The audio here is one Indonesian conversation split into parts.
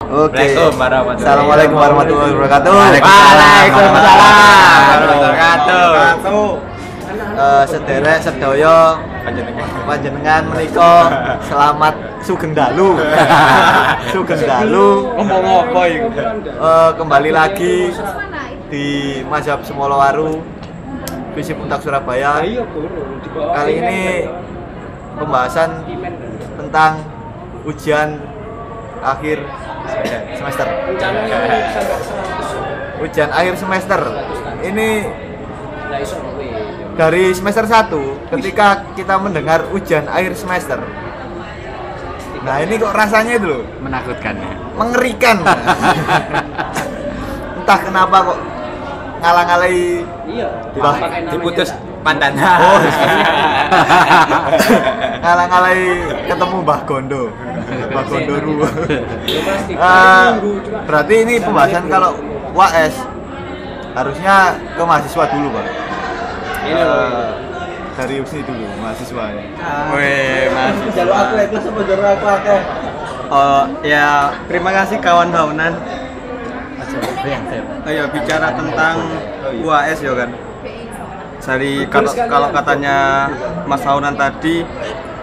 Oke. Assalamualaikum warahmatullahi wabarakatuh. Waalaikumsalam warahmatullahi wabarakatuh. Sederek sedaya panjenengan menika selamat sugeng dalu. Sugeng dalu. Ngomong apa iku? Kembali lagi di Mazhab Semolowaru Visip Untak Surabaya. Kali ini pembahasan tentang ujian akhir semester. Ujian akhir semester. Ini dari semester 1 ketika kita mendengar ujian akhir semester. Nah, ini kok rasanya itu loh Menakutkan ya. mengerikan. Entah kenapa kok ngalang-alai Diputus pantan. Oh, ngalang-alai ketemu Mbah Gondo. Mbah Gondo Ru. Berarti ini pembahasan kalau UAS harusnya ke mahasiswa dulu, Pak. Dari USI dulu, mahasiswa ya. Weh, mahasiswa. Jalur aku itu sama jalur aku akeh. Ya, terima kasih kawan Haunan. Ayo bicara tentang UAS ya kan. Kalau katanya Mas Haunan tadi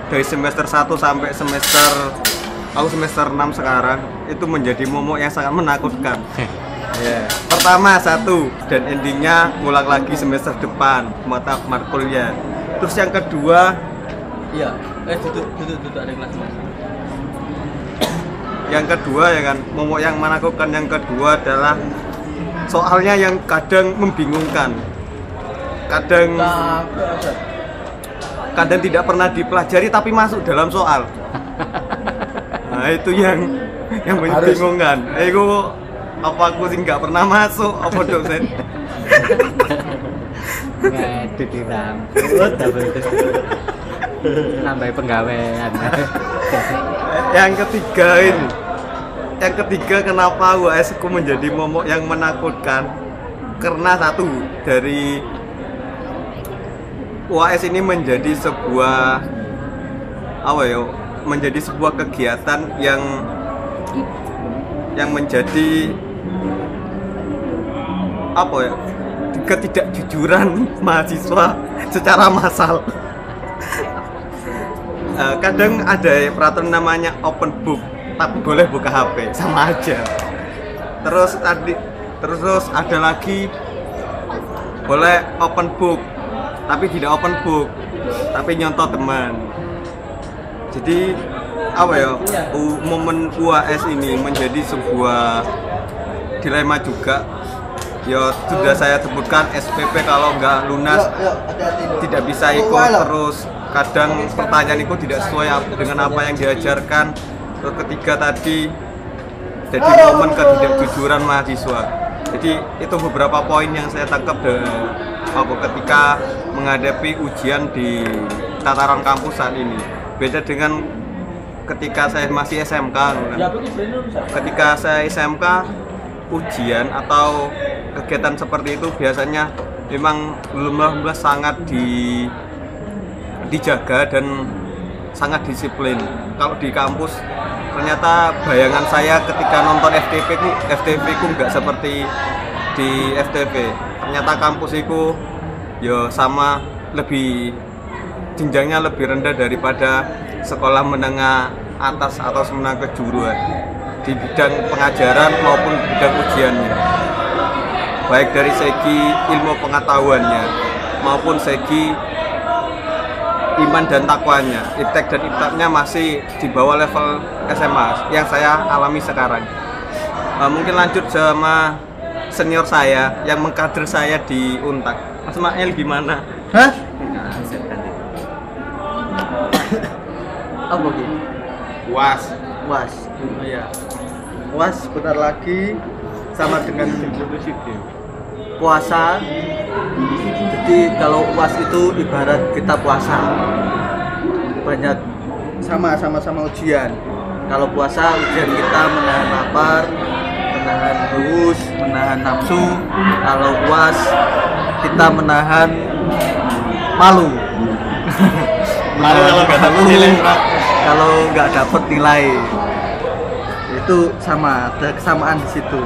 dari semester 1 sampai semester 6 sekarang itu menjadi momok yang sangat menakutkan. Yeah. Pertama 1 dan endingnya ngulang lagi semester depan mata kuliah. Terus yang kedua, Duduk ada kelas. yang kedua ya kan, momok yang menakutkan yang kedua adalah soalnya yang kadang membingungkan. Kadang tidak pernah dipelajari tapi masuk dalam soal. Nah, itu yang membingungkan. Itu apa aku sih nggak pernah masuk apa dosen? Ngedit hitam. Nambah penggawean. Yang ketiga kenapa UAS ku menjadi momok yang menakutkan? Karena satu, dari UAS ini menjadi sebuah menjadi sebuah kegiatan yang menjadi ketidakjujuran mahasiswa secara massal. Kadang ada peraturan namanya open book, tapi boleh buka HP, sama aja. Terus ada lagi boleh open book, tapi tidak open book, tapi nyontoh teman. Jadi momen UAS ini menjadi sebuah dilema juga. Ya sudah saya sebutkan SPP kalau nggak lunas tidak bisa ikut, terus kadang pertanyaan itu tidak sesuai dengan apa yang diajarkan. Terus ketiga tadi jadi momen ketidakjujuran mahasiswa. Jadi itu beberapa poin yang saya tangkap ketika menghadapi ujian di tataran kampus saat ini. Beda dengan ketika saya masih SMK kan. Ketika saya SMK, ujian atau kegiatan seperti itu biasanya memang belum sangat dijaga dan sangat disiplin. Kalau di kampus ternyata bayangan saya ketika nonton FTV ku nggak seperti di FTV. Ternyata kampus itu ya sama, lebih jenjangnya lebih rendah daripada sekolah menengah atas atau menengah kejuruan di bidang pengajaran maupun bidang ujiannya, baik dari segi ilmu pengetahuannya maupun segi iman dan takwanya. Iptek dan iptaknya masih di bawah level SMA yang saya alami sekarang. Mungkin lanjut sama senior saya yang mengkader saya di Untak. Mas Mael gimana? Hah? Apa gitu? UAS. Was. Oh iya. Was bentar lagi sama dengan puasa. Jadi kalau UAS itu ibarat kita puasa. Banyak sama-sama ujian. Kalau puasa ujian kita menahan lapar, menahan haus, menahan nafsu. Kalau UAS kita menahan malu. Malu kalau nggak dapat nilai. Kalau nggak dapat nilai. Itu sama, ada kesamaan di situ.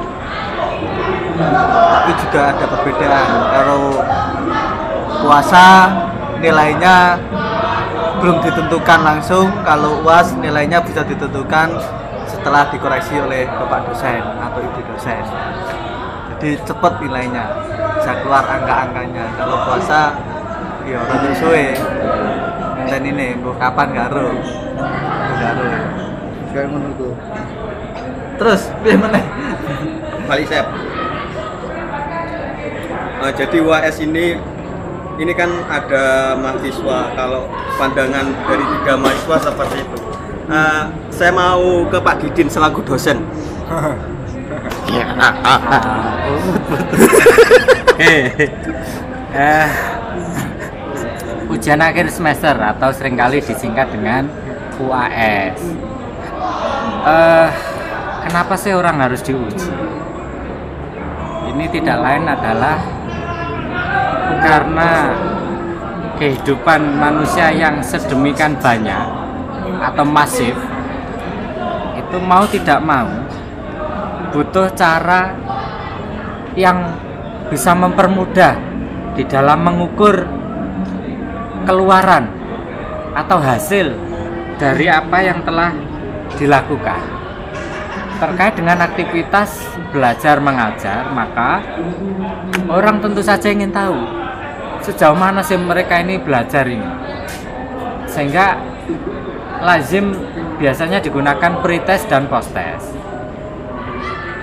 Tapi juga ada perbedaan. Kalau puasa nilainya belum ditentukan langsung, kalau UAS nilainya bisa ditentukan setelah dikoreksi oleh bapak dosen atau ibu dosen. Jadi cepet nilainya, bisa keluar angka-angkanya. Kalau puasa ya rada suwe. Ngenten ini, nggo kapan garo. Garo. Kayak menurutku. Terus piye meneh? Balik Sep. Jadi UAS ini kan ada mahasiswa. Kalau pandangan dari 3 mahasiswa seperti itu. Saya mau ke Pak Didin selaku dosen. Ujian akhir semester atau seringkali disingkat dengan UAS. Kenapa sih orang harus diuji? Ini tidak lain adalah karena kehidupan manusia yang sedemikian banyak atau masif itu mau tidak mau butuh cara yang bisa mempermudah di dalam mengukur keluaran atau hasil dari apa yang telah dilakukan terkait dengan aktivitas belajar mengajar. Maka orang tentu saja ingin tahu sejauh mana sih mereka ini belajar ini, sehingga lazim biasanya digunakan pretest dan posttest.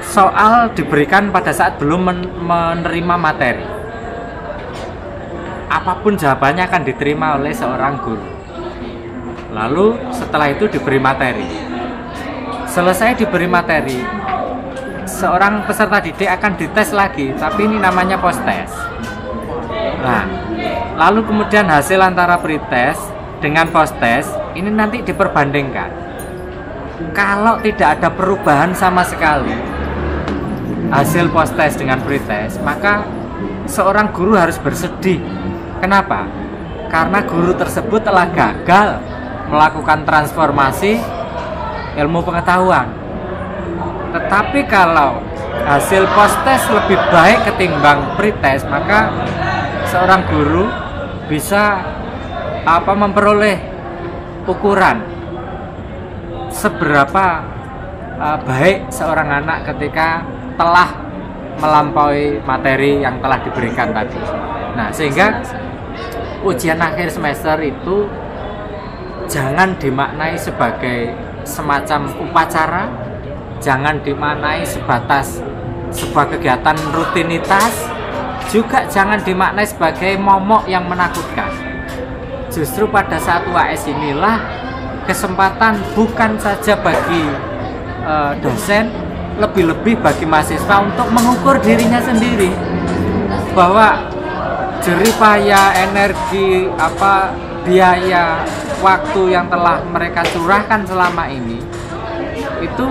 Soal diberikan pada saat belum menerima materi, apapun jawabannya akan diterima oleh seorang guru. Lalu setelah itu diberi materi. Selesai diberi materi, seorang peserta didik akan dites lagi, tapi ini namanya posttest. Nah, lalu kemudian hasil antara pretest dengan posttest ini nanti diperbandingkan. Kalau tidak ada perubahan sama sekali hasil posttest dengan pretest, maka seorang guru harus bersedih. Kenapa? Karena guru tersebut telah gagal melakukan transformasi ilmu pengetahuan. Tetapi kalau hasil posttest lebih baik ketimbang pretest, maka seorang guru bisa memperoleh ukuran seberapa baik seorang anak ketika telah melampaui materi yang telah diberikan tadi. Nah, sehingga ujian akhir semester itu jangan dimaknai sebagai semacam upacara, jangan dimaknai sebatas sebuah kegiatan rutinitas, juga jangan dimaknai sebagai momok yang menakutkan. Justru pada saat UAS inilah kesempatan bukan saja bagi dosen, lebih-lebih bagi mahasiswa untuk mengukur dirinya sendiri bahwa jerih payah, energi, biaya, waktu yang telah mereka curahkan selama ini, itu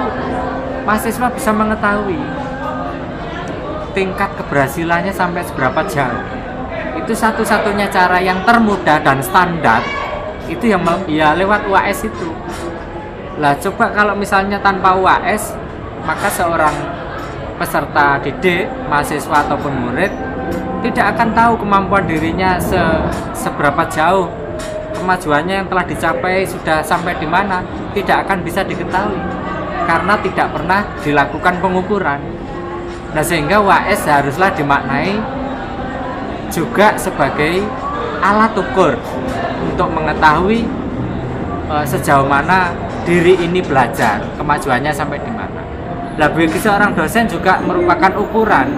mahasiswa bisa mengetahui tingkat keberhasilannya sampai seberapa jauh. Itu satu-satunya cara yang termudah dan standar, itu yang ya lewat UAS itu. Lah coba kalau misalnya tanpa UAS, maka seorang peserta didik, mahasiswa ataupun murid tidak akan tahu kemampuan dirinya seberapa jauh, kemajuannya yang telah dicapai sudah sampai di mana, tidak akan bisa diketahui karena tidak pernah dilakukan pengukuran. Nah, sehingga UAS haruslah dimaknai juga sebagai alat ukur untuk mengetahui sejauh mana diri ini belajar, kemajuannya sampai di mana. Nah, bagi seorang dosen juga merupakan ukuran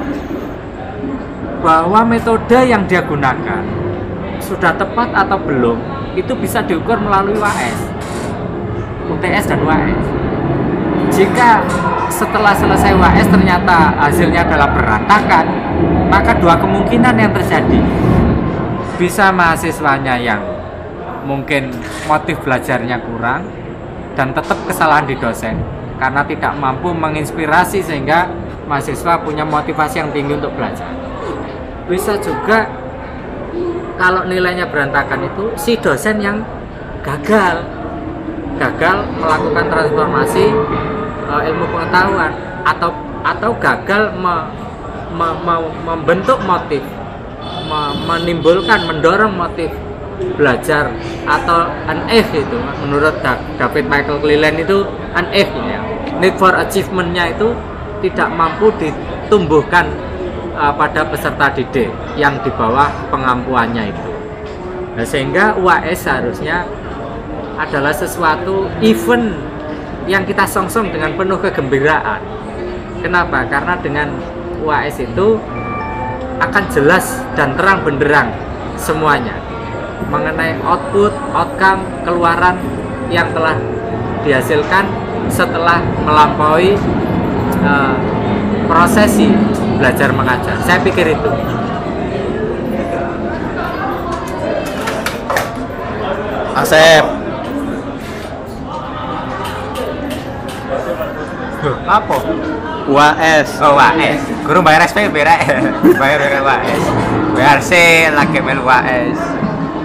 bahwa metode yang dia gunakan sudah tepat atau belum, itu bisa diukur melalui UAS, UTS dan UAS. Jika setelah selesai UAS ternyata hasilnya adalah berantakan, maka dua kemungkinan yang terjadi. Bisa mahasiswanya yang mungkin motif belajarnya kurang dan tetap kesalahan di dosen karena tidak mampu menginspirasi sehingga mahasiswa punya motivasi yang tinggi untuk belajar. Bisa juga kalau nilainya berantakan itu si dosen yang gagal melakukan transformasi ilmu pengetahuan atau gagal membentuk motif, menimbulkan, mendorong motif belajar atau unearth itu menurut David Michael Cleland itu unearth ya, need for achievement-nya itu tidak mampu ditumbuhkan pada peserta didik yang di bawah pengampuannya itu. Nah, sehingga UAS seharusnya adalah sesuatu event yang kita songsong dengan penuh kegembiraan. Kenapa? Karena dengan UAS itu akan jelas dan terang benderang semuanya mengenai output, outcome, keluaran yang telah dihasilkan setelah melampaui prosesi belajar mengajar. Saya pikir itu. Asep. Apa? UAS. Oh, UAS. Guru bayar SPP rek. Bayar UAS. Bayar sih lagi mel UAS.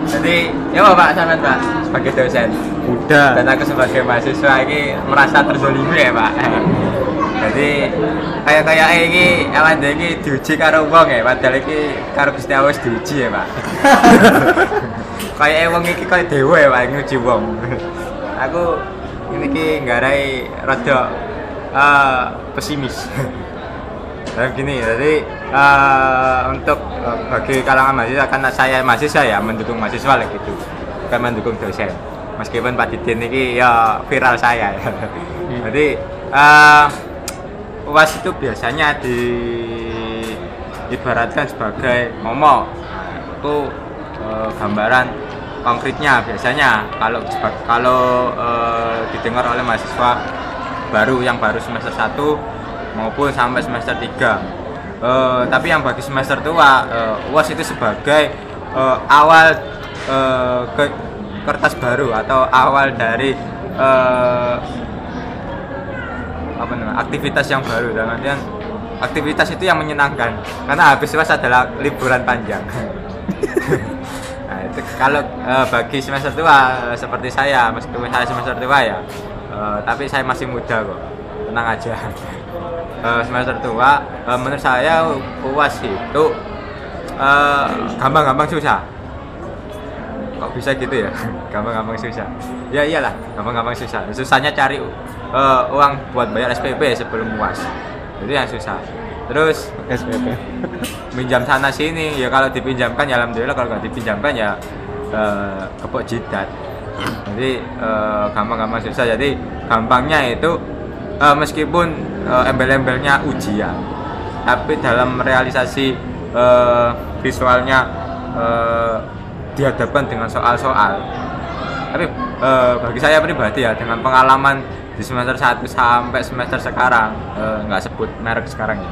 Jadi, ya Pak sampean Pak sebagai dosen. Udah. Dan aku sebagai mahasiswa ini merasa terzolimi ya Pak. Jadi kayak ini awak dhewe iki diuji karo wong ya, padahal iki karo Gusti Allah wis diuji ya Pak. Kayak wong iki kaya dewa ya Pak nguji wong. Aku ini ki nggarai rada pesimis. Nah gini, jadi untuk bagi kalangan mahasiswa, karena saya mahasiswa ya mendukung mahasiswa lah gitu, bukan mendukung dosen. Meskipun Pak Didin ini ya viral saya ya. Jadi UAS itu biasanya diibaratkan sebagai momok. Itu gambaran konkretnya biasanya kalau didengar oleh mahasiswa yang baru semester 1 maupun sampai semester 3. Tapi yang bagi semester tua, UAS itu sebagai awal kertas baru atau awal dari aktivitas yang baru, dalam artian aktivitas itu yang menyenangkan karena habis UAS adalah liburan panjang. Nah, itu kalau bagi semester tua seperti saya, meskipun saya semester tua ya, tapi saya masih muda kok, tenang aja. Semester tua menurut saya UAS itu gampang-gampang susah. Kok bisa gitu ya? Gampang-gampang susah. Ya iyalah, gampang-gampang susah. Susahnya cari uang buat bayar SPP sebelum UAS. Itu yang susah. Terus SPP. minjam sana sini ya, kalau dipinjamkan ya alhamdulillah, kalau nggak dipinjamkan ya kepok jidat. Jadi gampang-gampang susah. Jadi gampangnya itu meskipun embel-embelnya ujian, tapi dalam realisasi visualnya dihadapkan dengan soal-soal. Tapi bagi saya pribadi ya, dengan pengalaman di semester 1 sampai semester sekarang, nggak sebut merek sekarang ya,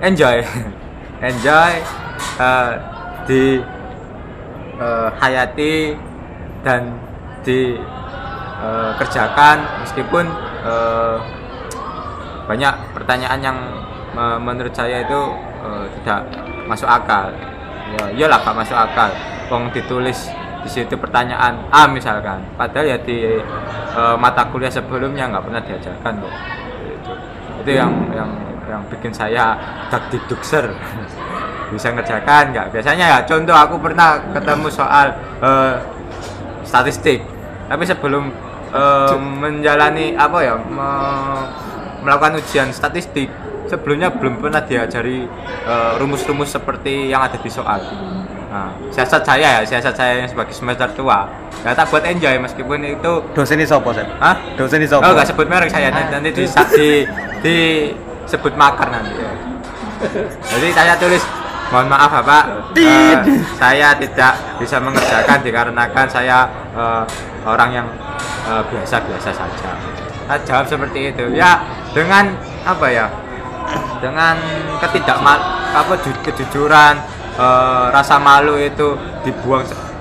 enjoy di hayati dan dikerjakan meskipun banyak pertanyaan yang menurut saya itu tidak masuk akal. Ya iyalah gak masuk akal. Wong ditulis di situ pertanyaan A misalkan, padahal ya di mata kuliah sebelumnya nggak pernah diajarkan kok. Itu yang bikin saya dakdikdukser. Bisa ngerjakan nggak? Biasanya ya contoh, aku pernah ketemu soal statistik, tapi sebelum menjalani melakukan ujian statistik, sebelumnya belum pernah diajari rumus-rumus seperti yang ada di soal. Nah, siasat saya yang sebagai semester tua, ya tak buat enjoy meskipun itu. Dosen ini sopo, Sen? Hah? Dosen ini sopo? Oh, nggak sebut merek saya, nanti disebut makar nanti. Jadi saya tulis, mohon maaf Bapak, saya tidak bisa mengerjakan dikarenakan saya orang yang biasa-biasa saja. Saya jawab seperti itu. Ya dengan dengan kejujuran, rasa malu itu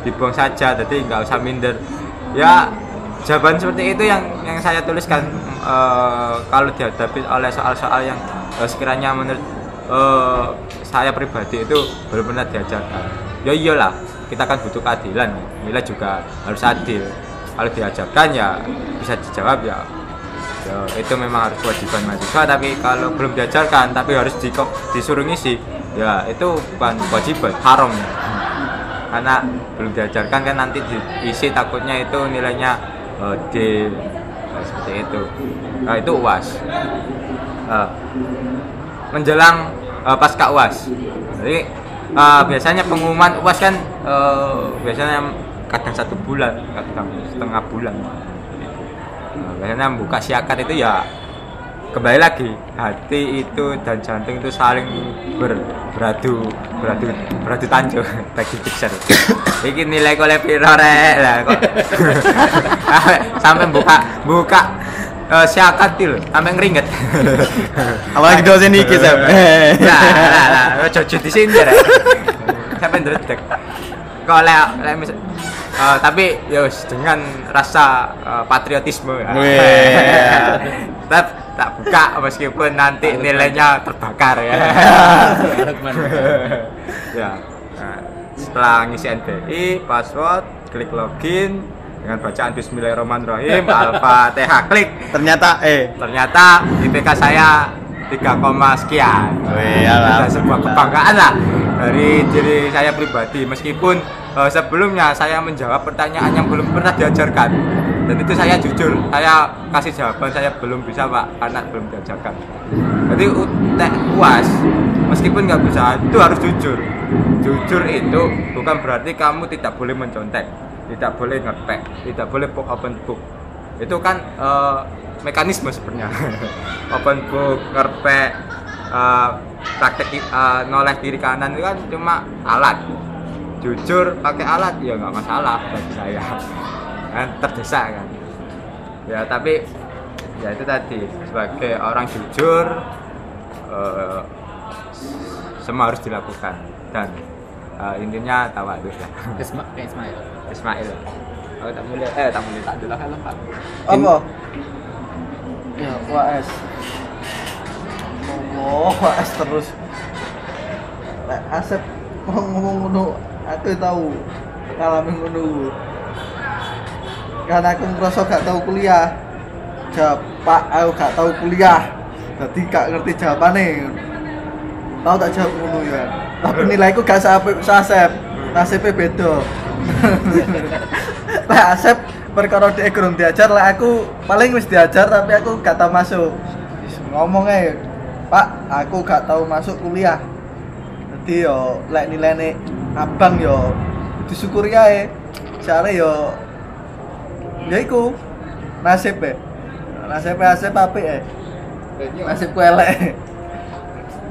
dibuang saja, jadi nggak usah minder. Ya jawaban seperti itu yang saya tuliskan kalau dihadapi oleh soal-soal yang sekiranya menurut saya pribadi itu belum pernah diajarkan. Ya iyalah, kita kan butuh keadilan, nilai juga harus adil. Kalau diajarkan ya bisa dijawab, ya Ya, itu memang harus kewajiban mahasiswa, tapi kalau belum diajarkan tapi harus disuruh ngisi, ya itu bukan kewajiban, haram ya. Karena belum diajarkan kan nanti diisi takutnya itu nilainya D seperti itu. Nah, itu UAS. Menjelang pasca UAS. Jadi biasanya pengumuman UAS kan biasanya kadang 1 bulan, kadang setengah bulan. Biasanya buka siakat itu ya kembali lagi hati itu dan jantung itu saling beradu tanjo bagi fixer. Iki nilai kole piro rek lah kok. Sampai buka siakat itu sampai ngeringet. Apalagi dosen iki Sam. Nah, ojo disindir rek. Sampai ndredeg. Kok lek tapi ya dengan rasa patriotisme ya. tak buka meskipun nanti nilainya terbakar ya. Ya. Nah, setelah ngisi NBI, password, klik login dengan bacaan Bismillahirrahmanirrahim, Al-Fatihah, klik. Ternyata IPK saya 3, sekian. Alhamdulillah. Sebuah kebanggaan lah dari diri saya pribadi, meskipun sebelumnya saya menjawab pertanyaan yang belum pernah diajarkan, dan itu saya jujur, saya kasih jawaban saya belum bisa Pak, karena belum diajarkan. Jadi UAS meskipun nggak bisa itu harus jujur. Jujur itu bukan berarti kamu tidak boleh mencontek, tidak boleh ngepek, tidak boleh open book. Itu kan mekanisme sebenarnya. Open book, ngerpek, praktek noleh kiri kanan itu kan cuma alat. Jujur pakai alat ya nggak masalah bagi saya, kan terdesak kan ya. Tapi ya itu tadi, sebagai orang jujur semua harus dilakukan, dan intinya tawadhu lah. Ismail aku tak boleh tak dulu kan Pak. Apa? Ya, UAS. UAS terus. Lek Asep ngomong ngono, aku tahu ngalamin ngono. Karena aku ngerasa gak tahu kuliah. Jawab, Pak, aku gak tahu kuliah. Jadi gak ngerti jawabannya. Tahu tak jawab ngono ya. Tapi nilaiku gak seapik Asep. Nasibnya beda. Lah Asep perkara dhek gurung diajar, lah aku paling wis diajar tapi aku gak tahu masuk. Ngomong ae, Pak, aku gak tahu masuk kuliah. Jadi yo lek nilainya abang yo disyukuri ae. Jare yo ya iku nasib e. Nasib Asep apik e. Nasibku elek.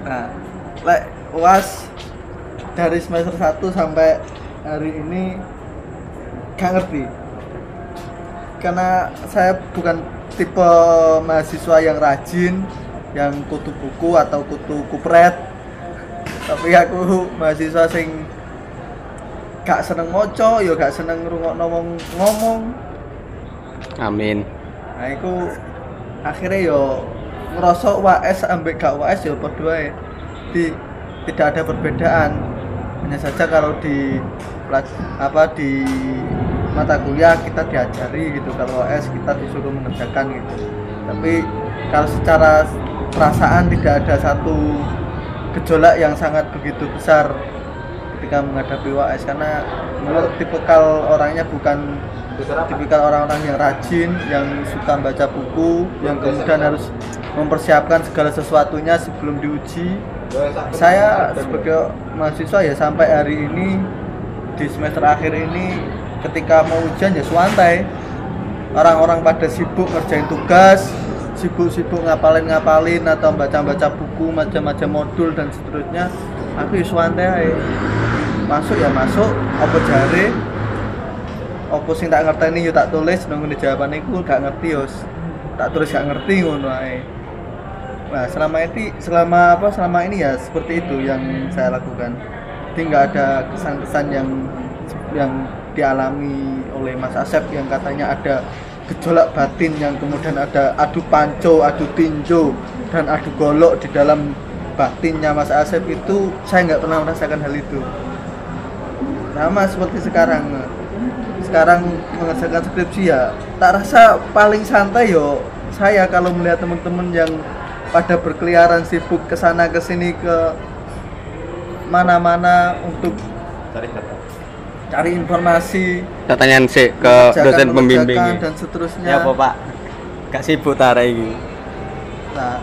Nah, lek UAS dari semester 1 sampai hari ini gak ngerti, karena saya bukan tipe mahasiswa yang rajin, yang kutu buku atau kutu kupret, tapi aku mahasiswa sing gak seneng ngoco, ya gak seneng ngrungokno wong ngomong. Amin. Nah iku akhirnya yo ngerasa UAS ambek gak UAS yo padha wae. Tidak ada perbedaan. Hanya saja kalau di mata kuliah kita diajari gitu, kalau OS kita disuruh mengerjakan gitu. Tapi kalau secara perasaan tidak ada satu gejolak yang sangat begitu besar ketika menghadapi UAS, karena menurut tipikal orangnya bukan tipikal orang-orang yang rajin, yang suka baca buku, yang kemudian harus mempersiapkan segala sesuatunya sebelum diuji. Saya sebagai mahasiswa ya sampai hari ini di semester akhir ini ketika mau ujian ya santai. Orang-orang pada sibuk ngerjain tugas, sibuk ngapalin atau baca buku macam-macam modul dan seterusnya. Aku ya santai. Masuk ya masuk, apa jare apa sing tak ngerteni yo tak tulis nang ngene jawabane iku gak ngerti yo tak tulis gak ngerti ngono ae. Nah, selama ini ya seperti itu yang saya lakukan. Jadi nggak ada kesan-kesan yang dialami oleh Mas Asep yang katanya ada gejolak batin, yang kemudian ada adu panco, adu tinju, dan adu golok di dalam batinnya Mas Asep. Itu saya nggak pernah merasakan hal itu. Sama seperti sekarang mengerjakan skripsi ya tak rasa paling santai yo saya kalau melihat teman-teman yang pada berkeliaran sibuk ke sana ke sini ke mana-mana untuk cari informasi, Kita tanyain sih ke dosen pembimbing. dan seterusnya. Ya apa Pak? Gak sibut tara iki. Nah,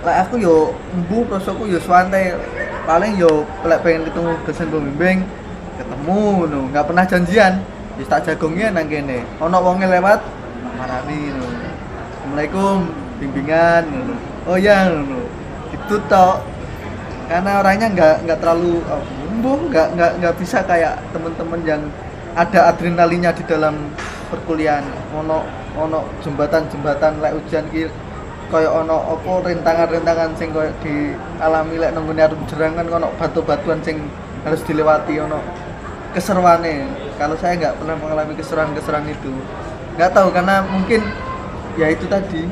lah aku yo embu prosoku yo santai. Paling yo lek pengen ketemu dosen pembimbing, ketemu ngono, enggak pernah janjian. Wis tak jagongnya nang kene. Ono wonge lewat marani ngono. Assalamualaikum, bimbingan ngono. Oh ya ngono. Itu tok. Karena orangnya nggak terlalu nggak bisa kayak teman-teman yang ada adrenalinnya di dalam perkuliahan. Ono jembatan lek ujian ki kaya ono apa rintangan-rintangan sing kaya dialami lek nang ngene arum jerang kan ono batu-batuan sing harus dilewati, ono keseruane. Kalau saya nggak pernah mengalami keseruan itu. Nggak tahu karena mungkin ya itu tadi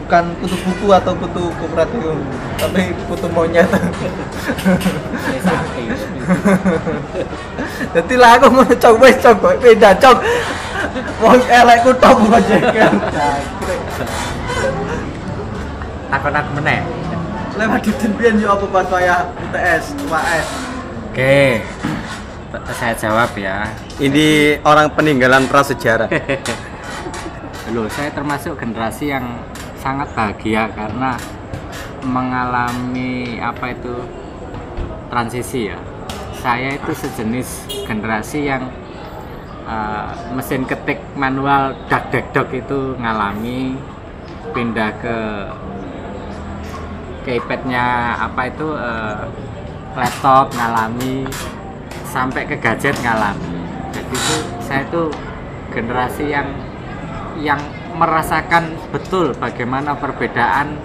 bukan kutu buku atau kutu kooperatif, tapi kutu monyet. Jadi lah aku mau coba beda cok. Wong elek ku tok ngojekan. Takon aku meneh. Lewat di Denbian yo apa pas saya UTS, UAS. Oke. Saya jawab ya. Ini orang peninggalan prasejarah. Loh, saya termasuk generasi yang sangat bahagia karena mengalami apa itu transisi ya. Saya itu sejenis generasi yang mesin ketik manual dak itu ngalami, pindah ke iPad-nya apa itu laptop ngalami, sampai ke gadget ngalami. Jadi itu saya itu generasi yang merasakan betul bagaimana perbedaan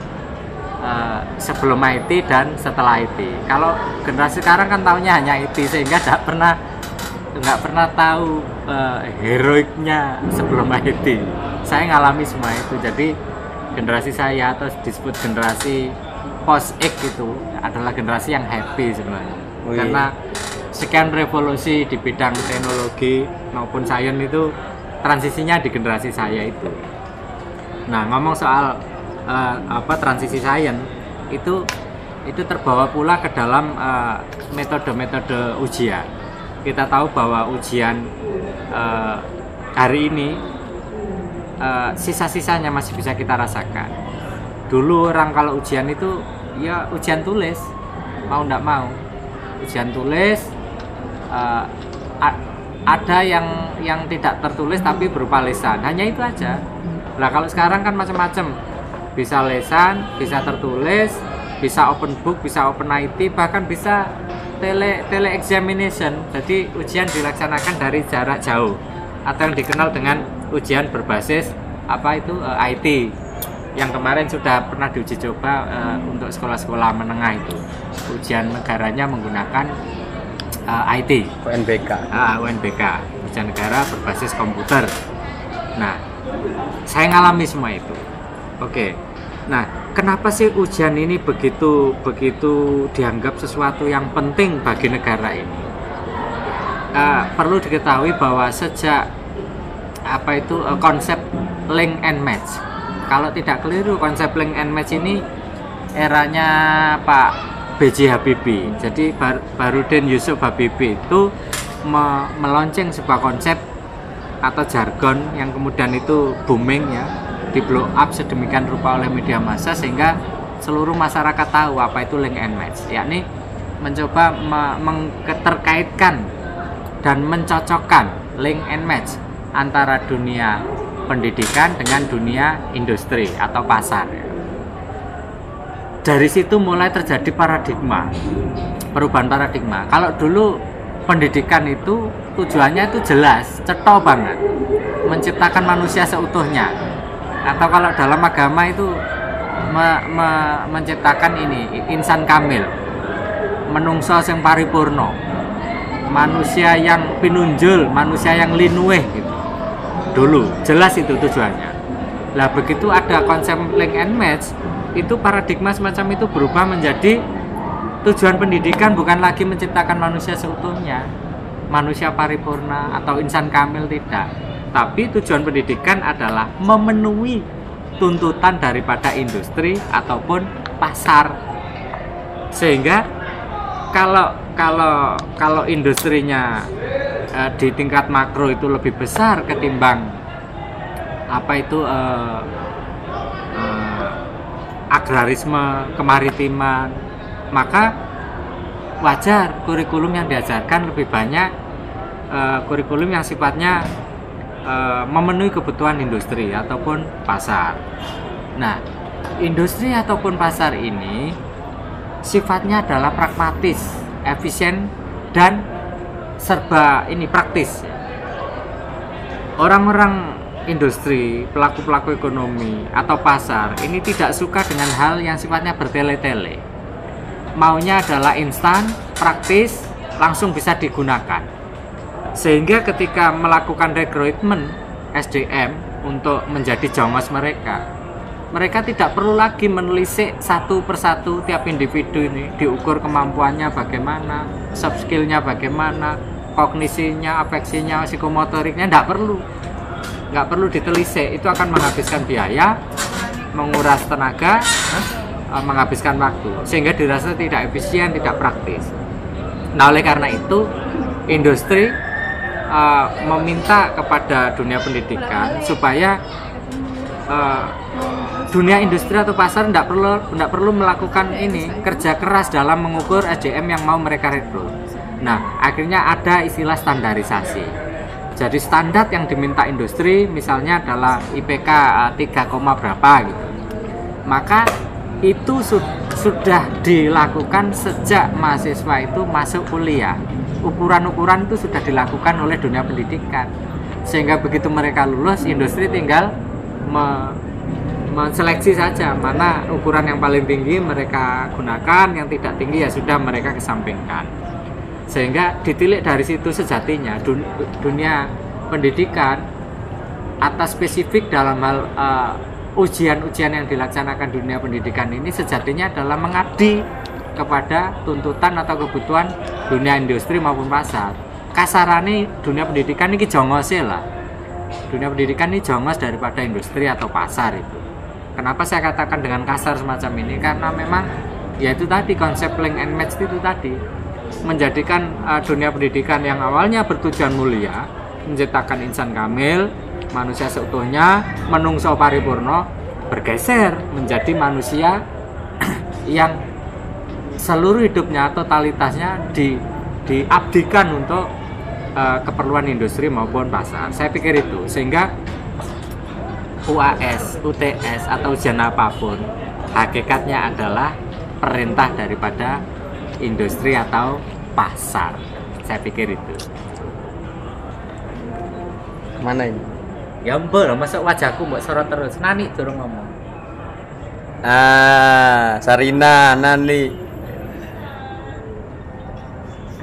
sebelum IT dan setelah IT. Kalau generasi sekarang kan tahunya hanya IT sehingga nggak pernah tahu heroiknya sebelum IT. Saya ngalami semua itu. Jadi generasi saya atau disebut generasi post X itu adalah generasi yang happy sebenarnya. Karena sekian revolusi di bidang teknologi maupun sains itu transisinya di generasi saya itu. Nah, ngomong soal transisi sains itu terbawa pula ke dalam metode-metode ujian. Kita tahu bahwa ujian hari ini sisa-sisanya masih bisa kita rasakan. Dulu orang kalau ujian itu ya ujian tulis, mau ndak mau ujian tulis. Ada yang tidak tertulis tapi berupa lesan, hanya itu aja. Nah kalau sekarang kan macam-macam, bisa lesan, bisa tertulis, bisa open book, bisa open IT, bahkan bisa tele examination. Jadi ujian dilaksanakan dari jarak jauh atau yang dikenal dengan ujian berbasis apa itu IT yang kemarin sudah pernah diuji coba untuk sekolah-sekolah menengah itu. Ujian negaranya menggunakan IT, UNBK. UNBK, ujian negara berbasis komputer. Nah, saya ngalami semua itu. Oke. Nah, kenapa sih ujian ini begitu dianggap sesuatu yang penting bagi negara ini? Perlu diketahui bahwa sejak apa itu konsep link and match. Kalau tidak keliru, konsep link and match ini eranya Pak B.J. Habibie. Jadi Barudin Yusuf Habibie itu melonceng sebuah konsep atau jargon yang kemudian itu booming ya, di blow up sedemikian rupa oleh media massa sehingga seluruh masyarakat tahu apa itu link and match, yakni mencoba terkaitkan dan mencocokkan link and match antara dunia pendidikan dengan dunia industri atau pasar. Dari situ mulai terjadi perubahan paradigma. Kalau dulu pendidikan itu tujuannya itu jelas, cetha banget, menciptakan manusia seutuhnya. Atau kalau dalam agama itu menciptakan ini insan kamil, menungso sing paripurna, manusia yang pinunjul, manusia yang linuweh gitu. Dulu jelas itu tujuannya. Lah begitu ada konsep link and match, itu paradigma semacam itu berubah menjadi tujuan pendidikan bukan lagi menciptakan manusia seutuhnya, manusia paripurna atau insan kamil, tidak. Tapi tujuan pendidikan adalah memenuhi tuntutan daripada industri ataupun pasar. Sehingga kalau industrinya di tingkat makro itu lebih besar ketimbang agrarisme, kemaritiman, maka wajar kurikulum yang diajarkan lebih banyak kurikulum yang sifatnya memenuhi kebutuhan industri ataupun pasar. Nah, industri ataupun pasar ini sifatnya adalah pragmatis, efisien, dan serba praktis. Orang-orang industri, pelaku-pelaku ekonomi atau pasar ini tidak suka dengan hal yang sifatnya bertele-tele. Maunya adalah instan, praktis, langsung bisa digunakan. Sehingga ketika melakukan rekrutmen SDM untuk menjadi jongos mereka tidak perlu lagi menelisik satu persatu tiap individu ini, diukur kemampuannya bagaimana, soft skill-nya bagaimana, kognisinya, afeksinya, psikomotoriknya, nggak perlu ditelisik. Itu akan menghabiskan biaya, menguras tenaga, menghabiskan waktu, sehingga dirasa tidak efisien, tidak praktis. Nah, oleh karena itu industri meminta kepada dunia pendidikan supaya dunia industri atau pasar tidak perlu melakukan kerja keras dalam mengukur SDM yang mau mereka rekrut. Nah, akhirnya ada istilah standarisasi. Jadi standar yang diminta industri misalnya adalah IPK 3, berapa gitu. Maka itu sudah dilakukan sejak mahasiswa itu masuk kuliah. Ukuran-ukuran itu sudah dilakukan oleh dunia pendidikan, sehingga begitu mereka lulus, industri tinggal menseleksi saja mana ukuran yang paling tinggi mereka gunakan, yang tidak tinggi ya sudah mereka kesampingkan. Sehingga ditilik dari situ sejatinya dunia pendidikan atas spesifik dalam hal ujian-ujian yang dilaksanakan dunia pendidikan ini sejatinya adalah mengabdi kepada tuntutan atau kebutuhan dunia industri maupun pasar. Kasarane dunia pendidikan ini jongos lah. Dunia pendidikan ini jongos daripada industri atau pasar itu. Kenapa saya katakan dengan kasar semacam ini? Karena memang ya itu tadi konsep link and match itu tadi menjadikan dunia pendidikan yang awalnya bertujuan mulia, menciptakan insan kamil, manusia seutuhnya, menungso paripurna, bergeser menjadi manusia yang seluruh hidupnya, totalitasnya diabdikan untuk keperluan industri maupun pasar. Saya pikir itu, sehingga UAS, UTS atau ujian apapun hakikatnya adalah perintah daripada industri atau pasar. Saya pikir itu. Mana ini? Ya mbak, masuk wajahku mbak sorot terus. Nani durung ngomong. Sarina, Nani.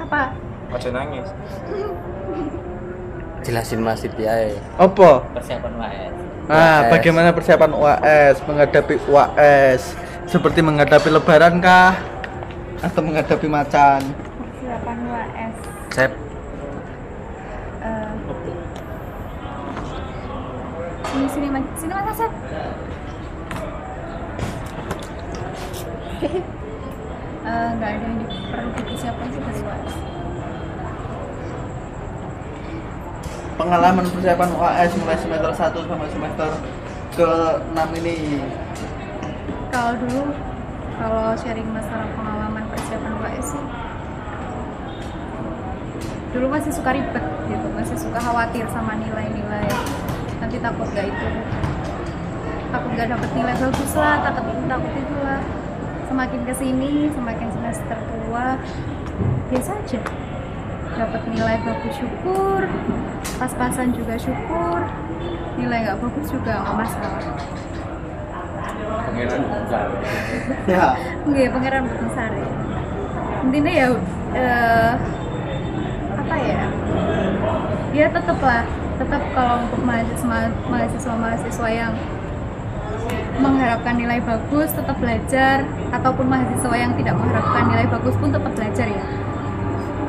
Apa? Aja nangis. Jelasin Mas Siti ae. Apa? Persiapan UAS. Bagaimana persiapan UAS, menghadapi UAS? Seperti menghadapi lebaran kah? Atau menghadapi macan? Persiapan UAS. Sep. Sini Mas Asep. Nggak ada yang perlu dipersiapkan sih dari UAS. Pengalaman persiapan UAS mulai semester 1 sampai semester ke-6 ini. Kalau sharing masalah pengalaman persiapan UAS sih, dulu masih suka ribet gitu, masih suka khawatir sama nilai-nilai, nanti takut gak dapet nilai bagus lah, takut itulah. Semakin kesini, semakin semester tua, biasa aja. Dapat nilai bagus syukur, pas-pasan juga syukur, nilai nggak bagus juga nggak masalah. Pangeran besar. Ya. Nggak, pangeran besar ya. Intinya ya, apa ya? Ya tetap kalau untuk mahasiswa yang mengharapkan nilai bagus tetap belajar, ataupun mahasiswa yang tidak mengharapkan nilai bagus pun tetap belajar ya.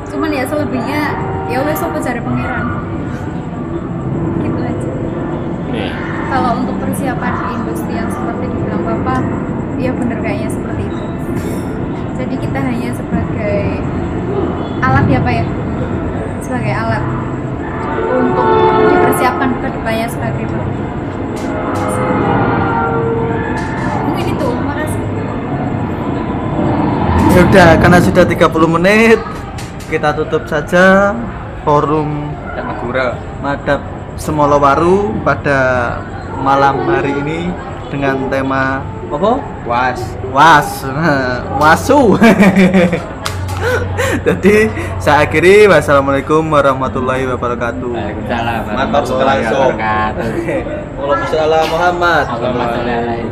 Cuman ya selebihnya ya wes apa cari pangeran gitu aja. Kalau untuk persiapan di industri kita hanya sebagai alat ya Pak ya, sebagai alat untuk dipersiapkan ke depannya sebagai Bapak. Mungkin itu, makasih. Ya udah, karena sudah 30 menit kita tutup saja forum Madura. Madap Semolowaru pada malam hari ini dengan tema apa? Wasu. Jadi saya akhiri, wassalamualaikum warahmatullahi wabarakatuh. Waalaikumsalam Mantap sekali, warahmatullahi wabarakatuh. Waalaikumsalam Muhammad. Allahumma sholli alaihi.